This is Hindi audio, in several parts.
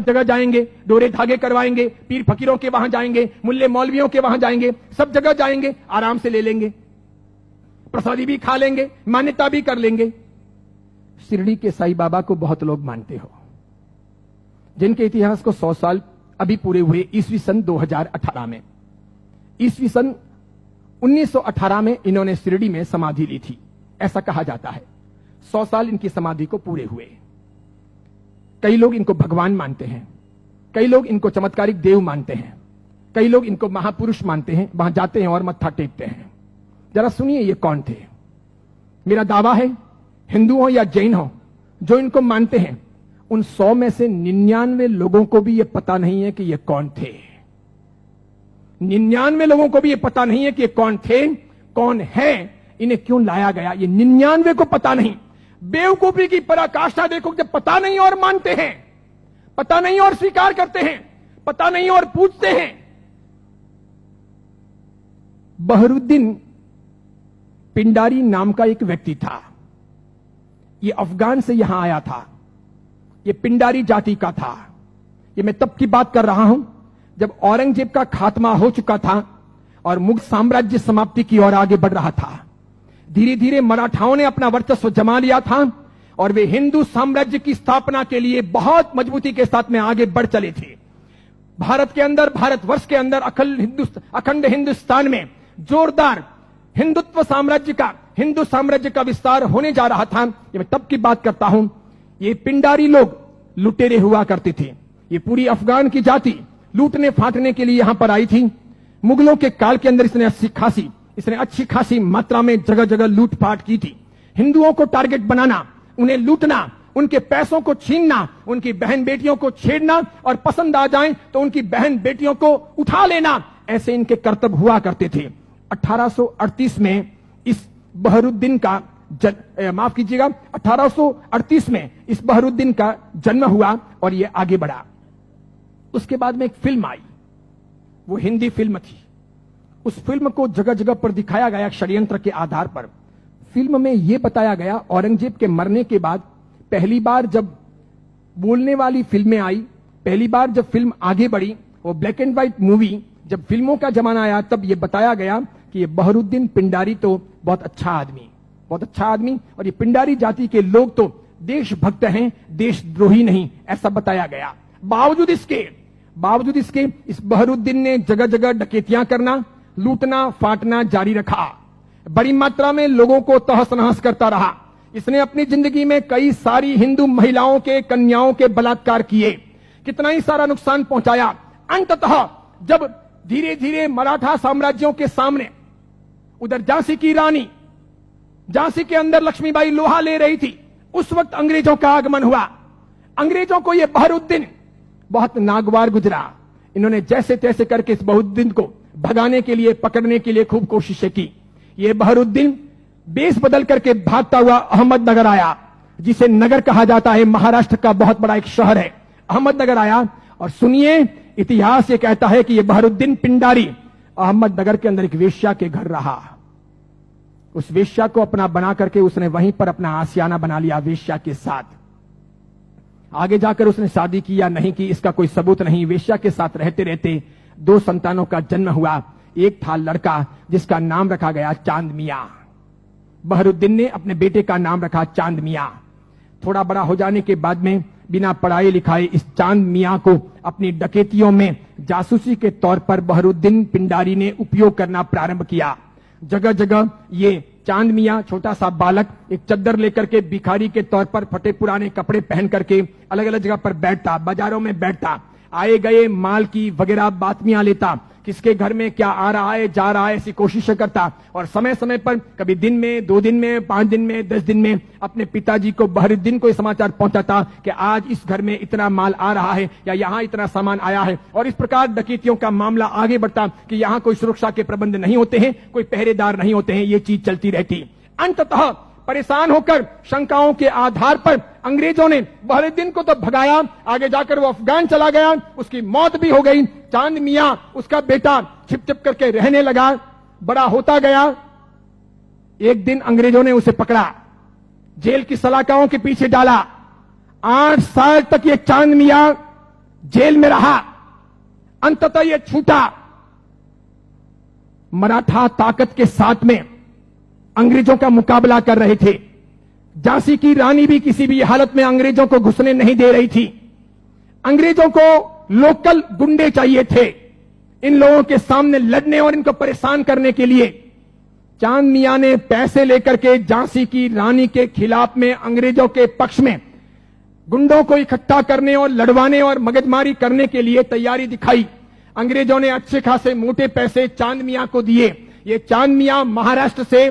जगह जाएंगे, डोरे धागे करवाएंगे, पीर फकीरों के वहां जाएंगे, मुल्ले मौलवियों के वहां जाएंगे, सब जगह जाएंगे, आराम से ले लेंगे, प्रसादी भी खा लेंगे, मान्यता भी कर लेंगे। शिरडी के साईं बाबा को बहुत लोग मानते हो, जिनके इतिहास को 100 साल अभी पूरे हुए ईस्वी सन 2018 में। ईस्वी सन 1918 में इन्होंने शिरडी में समाधि ली थी, ऐसा कहा जाता है। 100 साल इनकी समाधि को पूरे हुए। कई लोग इनको भगवान मानते हैं, कई लोग इनको चमत्कारिक देव मानते हैं, कई लोग इनको महापुरुष मानते हैं, वहां जाते हैं और मत्था टेकते हैं। जरा सुनिए ये कौन थे। मेरा दावा है, हिंदू हो या जैन हो, जो इनको मानते हैं, उन 100 में से 99 लोगों को भी ये पता नहीं है कि ये कौन थे। 99 लोगों को भी ये पता नहीं है कि ये कौन थे, कौन है, इन्हें क्यों लाया गया, ये 99 को पता नहीं। बेवकूफी की पराकाष्ठा देखो, जब पता नहीं और मानते हैं, पता नहीं और स्वीकार करते हैं, पता नहीं और पूछते हैं। बहरुद्दीन पिंडारी नाम का एक व्यक्ति था, ये अफगान से यहां आया था, ये पिंडारी जाति का था। ये मैं तब की बात कर रहा हूं जब औरंगजेब का खात्मा हो चुका था और मुगल साम्राज्य समाप्ति की ओर आगे बढ़ रहा था। धीरे धीरे मराठाओं ने अपना वर्चस्व जमा लिया था और वे हिंदू साम्राज्य की स्थापना के लिए बहुत मजबूती के साथ में आगे बढ़ चले थे। भारत के अंदर, भारतवर्ष के अंदर, अखंड हिंदुस्तान में जोरदार हिंदुत्व साम्राज्य का, हिंदू साम्राज्य का विस्तार होने जा रहा था। ये मैं तब की बात करता हूं। ये पिंडारी लोग लुटेरे हुआ करते थे। ये पूरी अफगान की जाति लूटने फाटने के लिए यहां पर आई थी। मुगलों के काल के अंदर इसने अच्छी खासी मात्रा में जगह जगह लूटपाट की थी। हिंदुओं को टारगेट बनाना, उन्हें लूटना, उनके पैसों को छीनना, उनकी बहन बेटियों को छेड़ना और पसंद आ जाए तो उनकी बहन बेटियों को उठा लेना, ऐसे इनके कर्तव्य हुआ करते थे। 1838 में इस बहरुद्दीन का माफ कीजिएगा, 1838 में इस बहरुद्दीन का जन्म हुआ और यह आगे बढ़ा। उसके बाद में एक फिल्म आई, वो हिंदी फिल्म थी। उस फिल्म को जगह जगह पर दिखाया गया षड्यंत्र के आधार पर। फिल्म में यह बताया गया, औरंगजेब के मरने के बाद पहली बार जब बोलने वाली फिल्में आई, पहली बार जब फिल्म आगे बढ़ी, वो ब्लैक एंड व्हाइट मूवी, जब फिल्मों का जमाना आया, तब यह बताया गया कि ये बहरुद्दीन पिंडारी तो बहुत अच्छा आदमी, बहुत अच्छा आदमी, और ये पिंडारी जाति के लोग तो देशभक्त हैं, देशद्रोही नहीं, ऐसा बताया गया। बावजूद इसके इस बहरुद्दीन ने जगह जगह डकैतियां करना, लूटना फाटना जारी रखा। बड़ी मात्रा में लोगों को तहस नहस करता रहा। इसने अपनी जिंदगी में कई सारी हिंदू महिलाओं के, कन्याओं के बलात्कार किए, कितना ही सारा नुकसान पहुंचाया। अंततः जब धीरे धीरे मराठा साम्राज्यों के सामने, उधर झांसी की रानी, झांसी के अंदर लक्ष्मीबाई लोहा ले रही थी, उस वक्त अंग्रेजों का आगमन हुआ। अंग्रेजों को यह बहरुद्दीन बहुत नागवार गुजरा। इन्होंने जैसे तैसे करके इस बहरुद्दीन को भगाने के लिए, पकड़ने के लिए खूब कोशिशें की। यह बहरुद्दीन बेस बदल करके भागता हुआ अहमदनगर आया, जिसे नगर कहा जाता है, महाराष्ट्र का बहुत बड़ा एक शहर है। अहमदनगर आया और सुनिए, इतिहास ये कहता है कि यह बहरुद्दीन पिंडारी अहमदनगर के अंदर एक वेश्या के घर रहा। उस वेश्या को अपना बना करके उसने वहीं पर अपना आशियाना बना लिया वेश्या के साथ। आगे जाकर उसने शादी की या नहीं की, इसका कोई सबूत नहीं। वेश्या के साथ रहते रहते 2 संतानों का जन्म हुआ। एक था लड़का जिसका नाम रखा गया चांद मियां। बहरुद्दीन ने अपने बेटे का नाम रखा चांद मियां। थोड़ा बड़ा हो जाने के बाद में बिना पढ़ाई लिखाए इस चांद मियां को अपनी डकैतियों में जासूसी के तौर पर बहरुद्दीन पिंडारी ने उपयोग करना प्रारंभ किया। जगह जगह ये चांद मियां, छोटा सा बालक, एक चद्दर लेकर के भिखारी के तौर पर फटे पुराने कपड़े पहन करके अलग अलग जगह पर बैठता, बाजारों में बैठता, आए गए माल की वगैरह बातमियां लेता, किसके घर में क्या आ रहा है जा रहा है ऐसी कोशिशें करता, और समय समय पर कभी दिन में, 2 दिन में, 5 दिन में, 10 दिन में अपने पिताजी को, बहरुद्दीन को समाचार पहुंचाता कि आज इस घर में इतना माल आ रहा है या यहां इतना सामान आया है। और इस प्रकार डकैतियों का मामला आगे बढ़ता कि यहां कोई सुरक्षा के प्रबंध नहीं होते हैं, कोई पहरेदार नहीं होते हैं, ये चीज चलती रहती। अंततः परेशान होकर शंकाओं के आधार पर अंग्रेजों ने बहरुद्दीन को तो भगाया, आगे जाकर वो अफगान चला गया, उसकी मौत भी हो गई। चांद मियां, उसका बेटा, छिप छिप करके रहने लगा, बड़ा होता गया। एक दिन अंग्रेजों ने उसे पकड़ा, जेल की सलाखाओं के पीछे डाला। 8 साल तक ये चांद मियां जेल में रहा, अंततः यह छूटा। मराठा ताकत के साथ में अंग्रेजों का मुकाबला कर रहे थे। झांसी की रानी भी किसी भी हालत में अंग्रेजों को घुसने नहीं दे रही थी। अंग्रेजों को लोकल गुंडे चाहिए थे इन लोगों के सामने लड़ने और इनको परेशान करने के लिए। चांद मियां ने पैसे लेकर के झांसी की रानी के खिलाफ में अंग्रेजों के पक्ष में गुंडों को इकट्ठा करने और लड़वाने और मगजमारी करने के लिए तैयारी दिखाई। अंग्रेजों ने अच्छे खासे मोटे पैसे चांद मियां को दिए। ये चांद मियां महाराष्ट्र से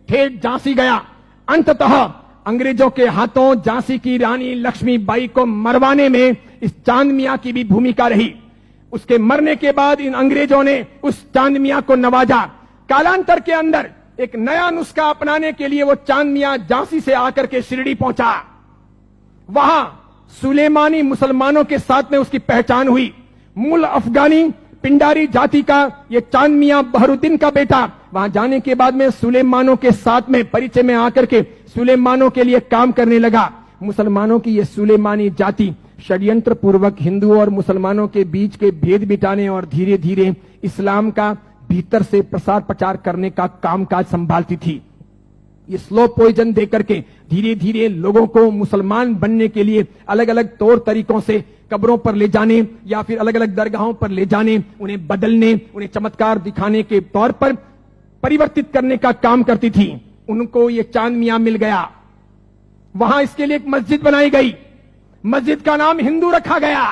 ठेठ झांसी गया। अंततः अंग्रेजों के हाथों झांसी की रानी लक्ष्मीबाई को मरवाने में इस चांद मियां की भी भूमिका रही। उसके मरने के बाद इन अंग्रेजों ने उस चांद मियां को नवाजा। कालांतर के अंदर एक नया नुस्खा अपनाने के लिए वो चांद मियां झांसी से आकर के शिरडी पहुंचा। वहां सुलेमानी मुसलमानों के साथ में उसकी पहचान हुई। मूल अफगानी पिंडारी जाति का ये चांद मियां बहरुद्दीन का बेटा वहां जाने के बाद में सुलेमानों के साथ में परिचय में आकर के सुलेमानों के लिए काम करने लगा। मुसलमानों की ये सुलेमानी जाति षड्यंत्र पूर्वक हिंदुओं और मुसलमानों के बीच के भेद मिटाने और धीरे धीरे इस्लाम का भीतर से प्रसार प्रचार करने का कामकाज संभालती थी। ये स्लो पॉइजन देकर के धीरे धीरे लोगों को मुसलमान बनने के लिए अलग अलग तौर तरीकों से कब्रों पर ले जाने या फिर अलग अलग दरगाहों पर ले जाने, उन्हें बदलने, उन्हें चमत्कार दिखाने के तौर पर परिवर्तित करने का काम करती थी। उनको ये चांद मियां मिल गया। वहां इसके लिए एक मस्जिद बनाई गई। मस्जिद का नाम हिंदू रखा गया,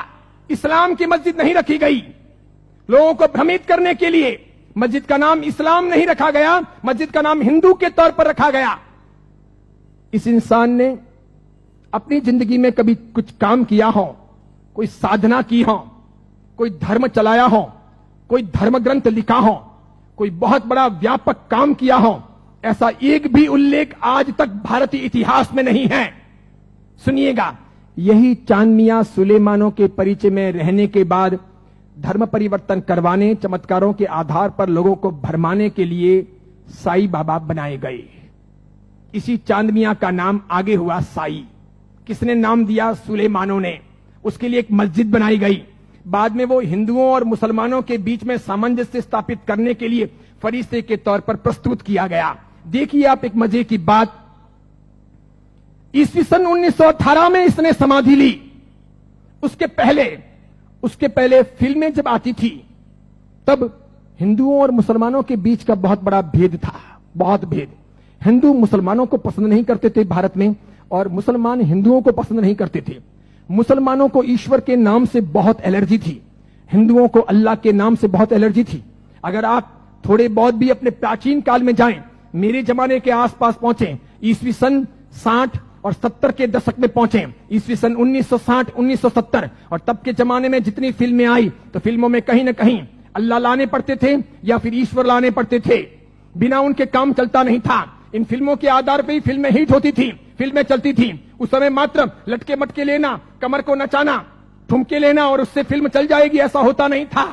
इस्लाम की मस्जिद नहीं रखी गई। लोगों को भ्रमित करने के लिए मस्जिद का नाम इस्लाम नहीं रखा गया, मस्जिद का नाम हिंदू के तौर पर रखा गया। इस इंसान ने अपनी जिंदगी में कभी कुछ काम किया हो, कोई साधना की हो, कोई धर्म चलाया हो, कोई धर्म ग्रंथ लिखा हो, कोई बहुत बड़ा व्यापक काम किया हो, ऐसा एक भी उल्लेख आज तक भारतीय इतिहास में नहीं है। सुनिएगा, यही चांद मियां सुलेमानों के परिचय में रहने के बाद धर्म परिवर्तन करवाने, चमत्कारों के आधार पर लोगों को भरमाने के लिए साई बाबा बनाए गए। इसी चांद मियां का नाम आगे हुआ साई। किसने नाम दिया? सुलेमानों ने। उसके लिए एक मस्जिद बनाई गई। बाद में वो हिंदुओं और मुसलमानों के बीच में सामंजस्य स्थापित करने के लिए फरिश्ते के तौर पर प्रस्तुत किया गया। देखिए आप एक मजे की बात, ईस्वी सन 1918 में इसने समाधि ली। उसके पहले फिल्में जब आती थी तब हिंदुओं और मुसलमानों के बीच का बहुत बड़ा भेद था, बहुत भेद। हिंदू मुसलमानों को पसंद नहीं करते थे भारत में, और मुसलमान हिंदुओं को पसंद नहीं करते थे। मुसलमानों को ईश्वर के नाम से बहुत एलर्जी थी, हिंदुओं को अल्लाह के नाम से बहुत एलर्जी थी। अगर आप थोड़े बहुत भी अपने प्राचीन काल में जाएं, मेरे जमाने के आसपास पहुंचे, ईस्वी सन 60 और 70 के दशक में पहुंचे, ईस्वी सन 1960 1970, और तब के जमाने में जितनी फिल्में आई तो फिल्मों में कहीं ना कहीं अल्लाह लाने पड़ते थे या फिर ईश्वर लाने पड़ते थे। बिना उनके काम चलता नहीं था। इन फिल्मों के आधार पर ही फिल्में हिट होती थी, फिल्में चलती थी। उस समय मात्र लटके मटके लेना, कमर को नचाना, ठुमके लेना और उससे फिल्म चल जाएगी, ऐसा होता नहीं था।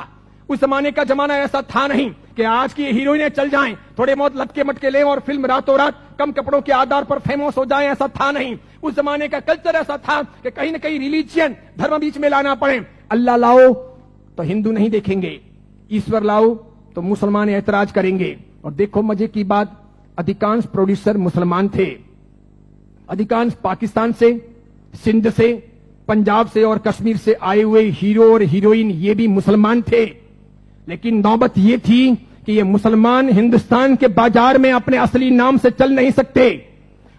उस जमाने का जमाना ऐसा था नहीं कि आज की हीरोइनें चल जाएं, थोड़े बहुत लटके मटके लें और फिल्म रातों रात कम कपड़ों के आधार पर फेमस हो जाए, ऐसा था नहीं। उस जमाने का कल्चर ऐसा था कि कहीं ना कहीं रिलीजियन, धर्म बीच में लाना पड़े। अल्लाह लाओ तो हिंदू नहीं देखेंगे, ईश्वर लाओ तो मुसलमान ऐतराज करेंगे। और देखो मजे की बात, अधिकांश प्रोड्यूसर मुसलमान थे। अधिकांश पाकिस्तान से, सिंध से, पंजाब से और कश्मीर से आए हुए हीरो और हीरोइन ये भी मुसलमान थे। लेकिन नौबत ये थी कि ये मुसलमान हिंदुस्तान के बाजार में अपने असली नाम से चल नहीं सकते,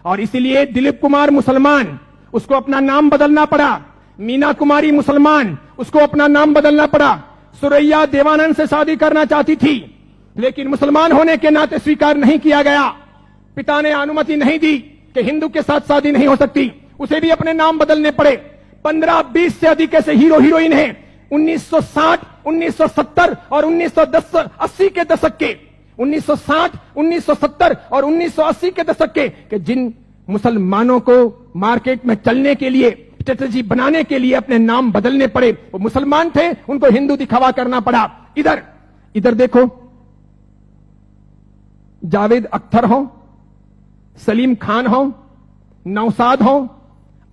और इसीलिए दिलीप कुमार मुसलमान, उसको अपना नाम बदलना पड़ा। मीना कुमारी मुसलमान, उसको अपना नाम बदलना पड़ा। सुरैया देवानंद से शादी करना चाहती थी, लेकिन मुसलमान होने के नाते स्वीकार नहीं किया गया। पिता ने अनुमति नहीं दी कि हिंदू के साथ शादी नहीं हो सकती, उसे भी अपने नाम बदलने पड़े। 15-20 से अधिक ऐसे हीरो हीरोइन हैं 1960, 1970 और 1980 के दशक के, 1960, 1970 और 1980 के दशक के, कि जिन मुसलमानों को मार्केट में चलने के लिए, स्ट्रेटेजी बनाने के लिए अपने नाम बदलने पड़े। वो मुसलमान थे, उनको हिंदू दिखावा करना पड़ा। इधर देखो, जावेद अख्तर हो, सलीम खान हो, नौशाद हो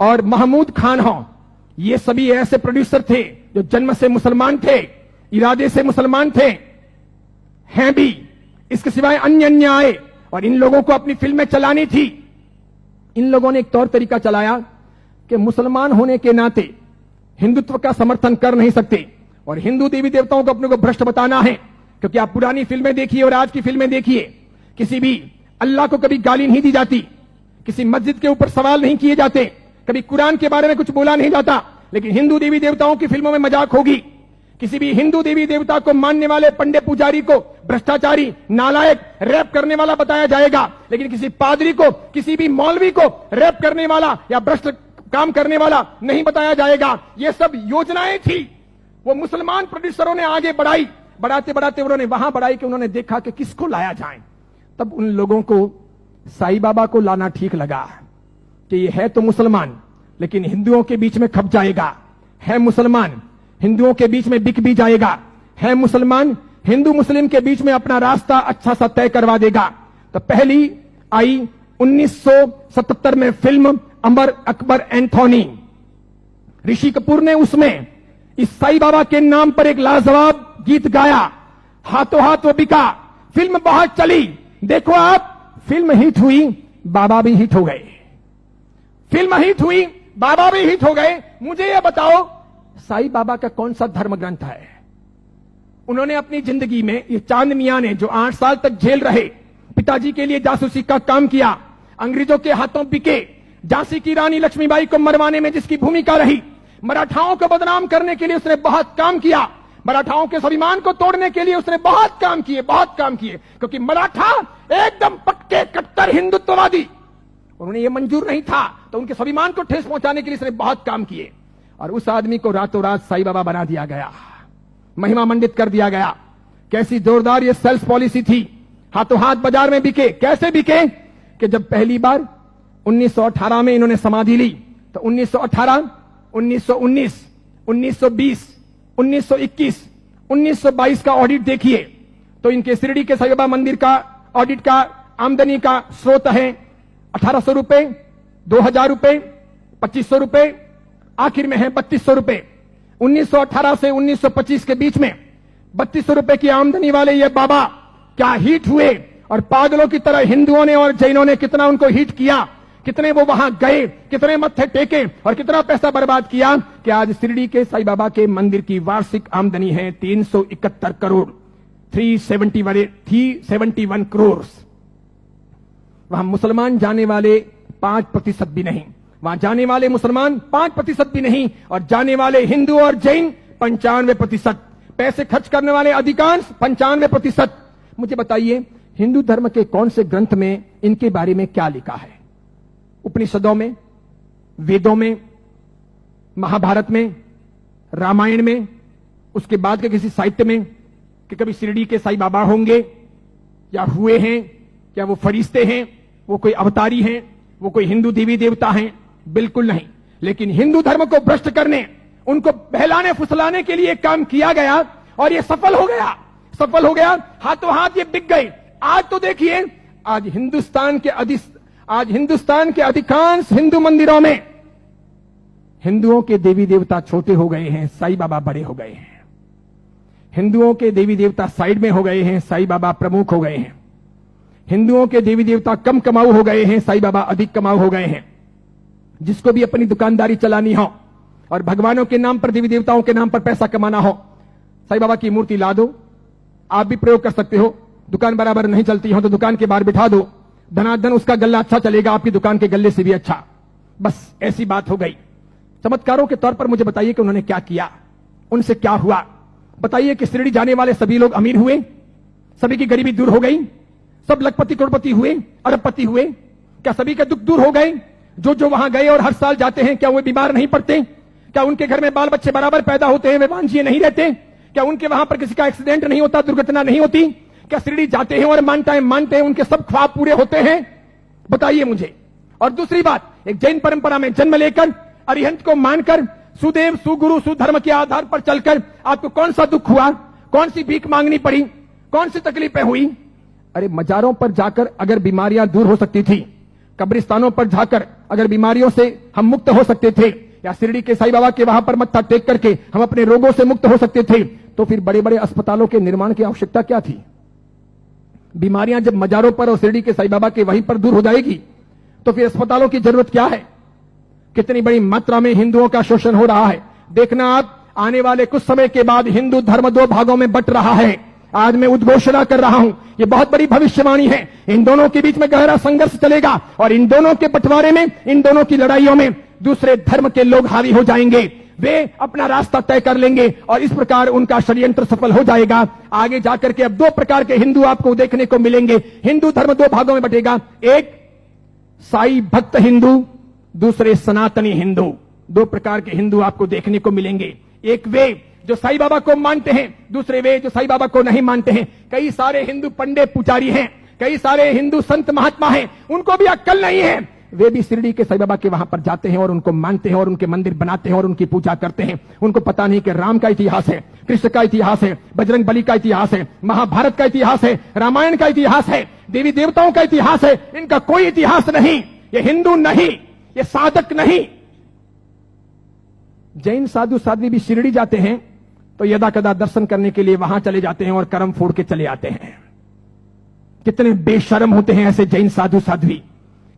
और महमूद खान हो, ये सभी ऐसे प्रोड्यूसर थे जो जन्म से मुसलमान थे, इरादे से मुसलमान थे, हैं भी, इसके सिवाय अन्य अन्य आए और इन लोगों को अपनी फिल्में चलानी थी। इन लोगों ने एक तौर तरीका चलाया कि मुसलमान होने के नाते हिंदुत्व का समर्थन कर नहीं सकते और हिंदू देवी देवताओं को अपने को भ्रष्ट बताना है। क्योंकि आप पुरानी फिल्में देखिए और आज की फिल्में देखिए, किसी भी अल्लाह को कभी गाली नहीं दी जाती, किसी मस्जिद के ऊपर सवाल नहीं किए जाते, कभी कुरान के बारे में कुछ बोला नहीं जाता। लेकिन हिंदू देवी देवताओं की फिल्मों में मजाक होगी। किसी भी हिंदू देवी देवता को मानने वाले पंडित पुजारी को भ्रष्टाचारी, नालायक, रैप करने वाला बताया जाएगा। लेकिन किसी पादरी को, किसी भी मौलवी को रैप करने वाला या भ्रष्ट काम करने वाला नहीं बताया जाएगा। ये सब योजनाएं थी, वो मुसलमान प्रोड्यूसरों ने आगे बढ़ाई। बढ़ाते बढ़ाते उन्होंने वहां बढ़ाई कि उन्होंने देखा कि किसको लाया जाए। तब उन लोगों को साईं बाबा को लाना ठीक लगा कि ये है तो मुसलमान लेकिन हिंदुओं के बीच में खप जाएगा, है मुसलमान हिंदुओं के बीच में बिक भी जाएगा, है मुसलमान हिंदू मुस्लिम के बीच में अपना रास्ता अच्छा सा तय करवा देगा। तो पहली आई 1977 में फिल्म अमर अकबर एंथोनी। ऋषि कपूर ने उसमें इस साईं बाबा के नाम पर एक लाजवाब गीत गाया, हाथों हाथ वो बिका। फिल्म बहुत चली। देखो आप, फिल्म हिट हुई, बाबा भी हिट हो गए। फिल्म हिट हुई, बाबा भी हिट हो गए। मुझे यह बताओ, साईं बाबा का कौन सा धर्म ग्रंथ है? उन्होंने अपनी जिंदगी में, ये चांद मियां ने जो 8 साल तक जेल रहे, पिताजी के लिए जासूसी का काम किया, अंग्रेजों के हाथों बिके, झांसी की रानी लक्ष्मीबाई को मरवाने में जिसकी भूमिका रही, मराठाओं को बदनाम करने के लिए उसने बहुत काम किया, मराठाओं के स्वाभिमान को तोड़ने के लिए उसने बहुत काम किए, बहुत काम किए। क्योंकि मराठा एकदम पक्के कट्टर हिंदुत्ववादी, उन्हें यह मंजूर नहीं था, तो उनके स्वाभिमान को ठेस पहुंचाने के लिए उसने बहुत काम किए। और उस आदमी को रातों रात साईं बाबा बना दिया गया, महिमा मंडित कर दिया गया। कैसी जोरदार ये सेल्स पॉलिसी थी। हाथों हाथ बाजार में बिके। कैसे बिके? कि जब पहली बार 1918 में इन्होंने समाधि ली, तो 1918, 1919, 1920, 1921, 1922 का ऑडिट देखिए तो इनके शिरडी के साईं बाबा मंदिर का ऑडिट का आमदनी का स्रोत है 1800 रुपए, 2000 रुपए, 2500 रुपए, आखिर में है 3200 रुपए। 1918 से 1925 के बीच में 3200 रुपए की आमदनी वाले ये बाबा क्या हिट हुए, और पागलों की तरह हिंदुओं ने और जैनों ने कितना उनको हिट किया, कितने वो वहां गए, कितने मत्थे टेके और कितना पैसा बर्बाद किया कि आज शिरडी के साईं बाबा के मंदिर की वार्षिक आमदनी है 371 करोड़, 371 करोड़। वहां मुसलमान जाने वाले 5% भी नहीं, वहां जाने वाले मुसलमान 5% भी नहीं, और जाने वाले हिंदू और जैन 95%, पैसे खर्च करने वाले अधिकांश 95%। मुझे बताइए, हिंदू धर्म के कौन से ग्रंथ में इनके बारे में क्या लिखा है? उपनिषदों में, वेदों में, महाभारत में, रामायण में, उसके बाद के किसी साहित्य में कि कभी शिरडी के साईं बाबा होंगे या हुए हैं, क्या वो फरिश्ते हैं, वो कोई अवतारी हैं, वो कोई हिंदू देवी देवता हैं? बिल्कुल नहीं। लेकिन हिंदू धर्म को भ्रष्ट करने, उनको बहलाने फुसलाने के लिए काम किया गया और ये सफल हो गया, सफल हो गया। हाथों हाथ ये बिक गए। आज तो देखिए, आज हिंदुस्तान के अधिकांश हिंदू मंदिरों में हिंदुओं के देवी देवता छोटे हो गए हैं, साईं बाबा बड़े हो गए हैं। हिंदुओं के देवी देवता साइड में हो गए हैं, साईं बाबा प्रमुख हो गए हैं। हिंदुओं के देवी देवता कम कमाऊ हो गए हैं, साईं बाबा अधिक कमाऊ हो गए हैं। जिसको भी अपनी दुकानदारी चलानी हो और भगवानों के नाम पर, देवी देवताओं के नाम पर पैसा कमाना हो, साईं बाबा की मूर्ति ला दो। आप भी प्रयोग कर सकते हो। दुकान बराबर नहीं चलती हो तो दुकान के बाहर बिठा दो, धनाधन उसका गल्ला अच्छा चलेगा, आपकी दुकान के गल्ले से भी अच्छा। बस ऐसी बात हो गई। चमत्कारों के तौर पर मुझे बताइए कि उन्होंने क्या किया, उनसे क्या हुआ। बताइए कि शिरडी जाने वाले सभी लोग अमीर हुए, सभी की गरीबी दूर हो गई, सब लखपति करोड़पति हुए, अरबपति हुए? क्या सभी के दुख दूर हो गए? जो जो वहां गए और हर साल जाते हैं, क्या वो बीमार नहीं पड़ते? क्या उनके घर में बाल बच्चे बराबर पैदा होते हैं, वे वांझिए नहीं रहते? क्या उनके वहां पर किसी का एक्सीडेंट नहीं होता, दुर्घटना नहीं होती? क्या शिरडी जाते हैं और मानते हैं उनके सब ख्वाब पूरे होते हैं? बताइए मुझे। और दूसरी बात, एक जैन परंपरा में जन्म लेकर, अरिहंत को मानकर, सुदेव सुगुरु सुधर्म के आधार पर चलकर आपको कौन सा दुख हुआ? कौन सी भीख मांगनी पड़ी? कौन सी तकलीफें हुई? अरे मजारों पर जाकर अगर बीमारियां दूर हो सकती थी, कब्रिस्तानों पर जाकर अगर बीमारियों से हम मुक्त हो सकते थे, या शिरडी के साईं बाबा के वहां पर मत्था टेक करके हम अपने रोगों से मुक्त हो सकते थे, तो फिर बड़े बड़े अस्पतालों के निर्माण की आवश्यकता क्या थी? बीमारियां जब मजारों पर और शिरडी के साईं बाबा के वहीं पर दूर हो जाएगी, तो फिर अस्पतालों की जरूरत क्या है? कितनी बड़ी मात्रा में हिंदुओं का शोषण हो रहा है। देखना आप, आने वाले कुछ समय के बाद हिंदू धर्म दो भागों में बंट रहा है। आज मैं उद्घोषणा कर रहा हूं, यह बहुत बड़ी भविष्यवाणी है। इन दोनों के बीच में गहरा संघर्ष चलेगा और इन दोनों के बंटवारे में, इन दोनों की लड़ाइयों में दूसरे धर्म के लोग हावी हो जाएंगे। वे अपना रास्ता तय कर लेंगे और इस प्रकार उनका षड्यंत्र सफल हो जाएगा। आगे जाकर के अब दो प्रकार के हिंदू आपको देखने को मिलेंगे। हिंदू धर्म दो भागों में बंटेगा, एक साई भक्त हिंदू, दूसरे सनातनी हिंदू। दो प्रकार के हिंदू आपको देखने को मिलेंगे। एक वे जो साईं बाबा को मानते हैं, दूसरे वे जो साईं बाबा को नहीं मानते हैं। कई सारे हिंदू पंडित पुजारी हैं, कई सारे हिंदू संत महात्मा हैं, उनको भी अक्ल नहीं है। वे भी शिरडी के साईं बाबा के वहां पर जाते हैं और उनको मानते हैं और उनके मंदिर बनाते हैं और उनकी पूजा करते हैं। उनको पता नहीं कि राम का इतिहास है, कृष्ण का इतिहास है, बजरंग बली का इतिहास है, महाभारत का इतिहास है, रामायण का इतिहास है, देवी देवताओं का इतिहास है। इनका कोई इतिहास नहीं। ये हिंदू नहीं, ये साधक नहीं। जैन साधु साध्वी भी शिरडी जाते हैं तो यदा कदा दर्शन करने के लिए वहां चले जाते हैं और कर्म फोड़ के चले आते हैं। कितने बेशर्म होते हैं ऐसे जैन साधु साध्वी।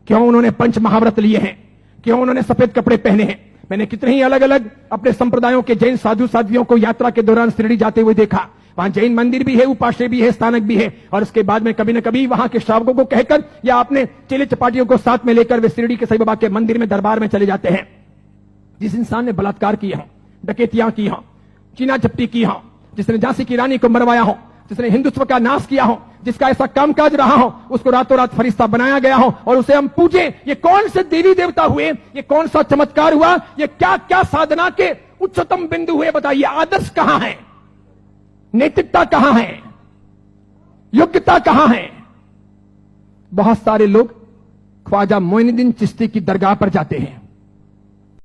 क्यों उन्होंने पंच महाव्रत लिए हैं? क्यों उन्होंने सफेद कपड़े पहने हैं? मैंने कितने ही अलग अलग अपने संप्रदायों के जैन साधु साध्वियों को यात्रा के दौरान शिरडी जाते हुए देखा। वहां जैन मंदिर भी है, उपाश्रय भी है, स्थानक भी है, और उसके बाद में कभी न कभी वहां के श्रावकों को कहकर या अपने चेले चपाटियों को साथ में लेकर वे शिरडी के साईं बाबा के मंदिर में दरबार में चले जाते हैं। जिस इंसान ने बलात्कार किया हो, डकैतियां की हो, चीना झपटी की हो, जिसने झांसी की रानी को मरवाया हो, जिसने हिंदुत्व का नाश किया हो, जिसका ऐसा कामकाज रहा हो, उसको रातों रात फरिश्ता बनाया गया हो और उसे हम पूजे। ये कौन से देवी देवता हुए? ये कौन सा चमत्कार हुआ? ये क्या क्या साधना के उच्चतम बिंदु हुए? बताइए, आदर्श कहां है? नैतिकता कहां है? योग्यता कहां है? बहुत सारे लोग ख्वाजा मोइनुद्दीन चिश्ती की दरगाह पर जाते हैं,